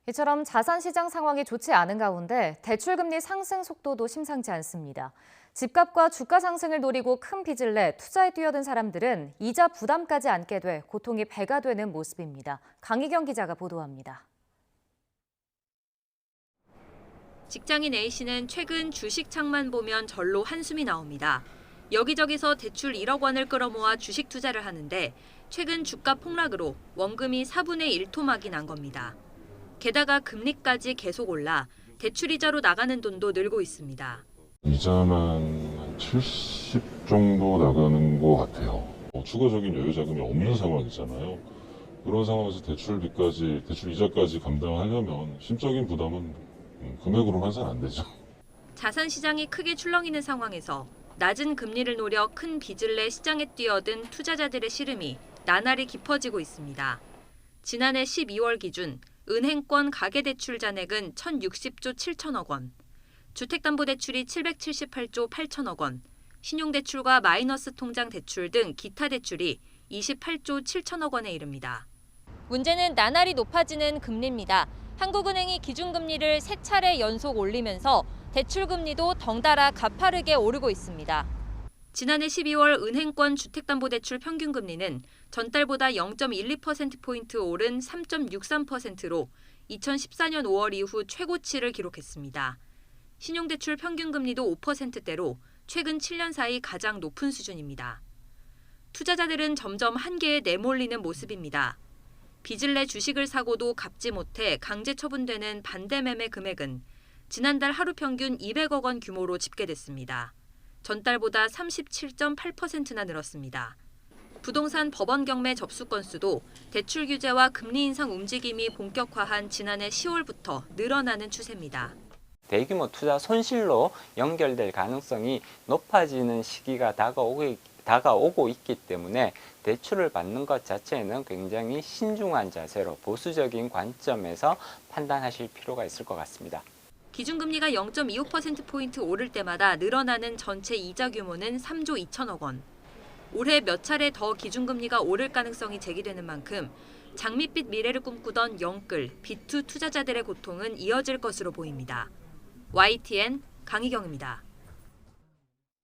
이처럼 자산시장 상황이 좋지 않은 가운데 대출금리 상승 속도도 심상치 않습니다. 집값과 주가 상승을 노리고 큰 빚을 내 투자에 뛰어든 사람들은 이자 부담까지 안게 돼 고통이 배가 되는 모습입니다. 강희경 기자가 보도합니다. 직장인 A씨는 최근 주식 창만 보면 절로 한숨이 나옵니다. 여기저기서 대출 1억 원을 끌어모아 주식 투자를 하는데 최근 주가 폭락으로 원금이 4분의 1 토막이 난 겁니다. 게다가 금리까지 계속 올라 대출 이자로 나가는 돈도 늘고 있습니다. 이자만 한 70 정도 나가는 것 같아요. 추가적인 여유 자금이 없는 상황이잖아요. 그런 상황에서 대출 이자까지 감당하려면 심적인 부담은 금액으로 환산 안 되죠. 자산 시장이 크게 출렁이는 상황에서 낮은 금리를 노려 큰 빚을 내 시장에 뛰어든 투자자들의 시름이 나날이 깊어지고 있습니다. 지난해 12월 기준 은행권 가계대출 잔액은 1,060조 7천억 원, 주택담보대출이 778조 8천억 원, 신용대출과 마이너스 통장 대출 등 기타 대출이 28조 7천억 원에 이릅니다. 문제는 나날이 높아지는 금리입니다. 한국은행이 기준금리를 3차례 연속 올리면서 대출금리도 덩달아 가파르게 오르고 있습니다. 지난해 12월 은행권 주택담보대출 평균금리는 전달보다 0.12%포인트 오른 3.63%로 2014년 5월 이후 최고치를 기록했습니다. 신용대출 평균금리도 5%대로 최근 7년 사이 가장 높은 수준입니다. 투자자들은 점점 한계에 내몰리는 모습입니다. 빚을 내 주식을 사고도 갚지 못해 강제 처분되는 반대매매 금액은 지난달 하루 평균 200억 원 규모로 집계됐습니다. 전달보다 37.8%나 늘었습니다. 부동산 법원 경매 접수 건수도 대출 규제와 금리 인상 움직임이 본격화한 지난해 10월부터 늘어나는 추세입니다. 대규모 투자 손실로 연결될 가능성이 높아지는 시기가 다가오고 있기 때문에 대출을 받는 것 자체는 굉장히 신중한 자세로 보수적인 관점에서 판단하실 필요가 있을 것 같습니다. 기준금리가 0.25%포인트 오를 때마다 늘어나는 전체 이자 규모는 3조 2천억 원. 올해 몇 차례 더 기준금리가 오를 가능성이 제기되는 만큼 장밋빛 미래를 꿈꾸던 영끌, B2 투자자들의 고통은 이어질 것으로 보입니다. YTN 강희경입니다.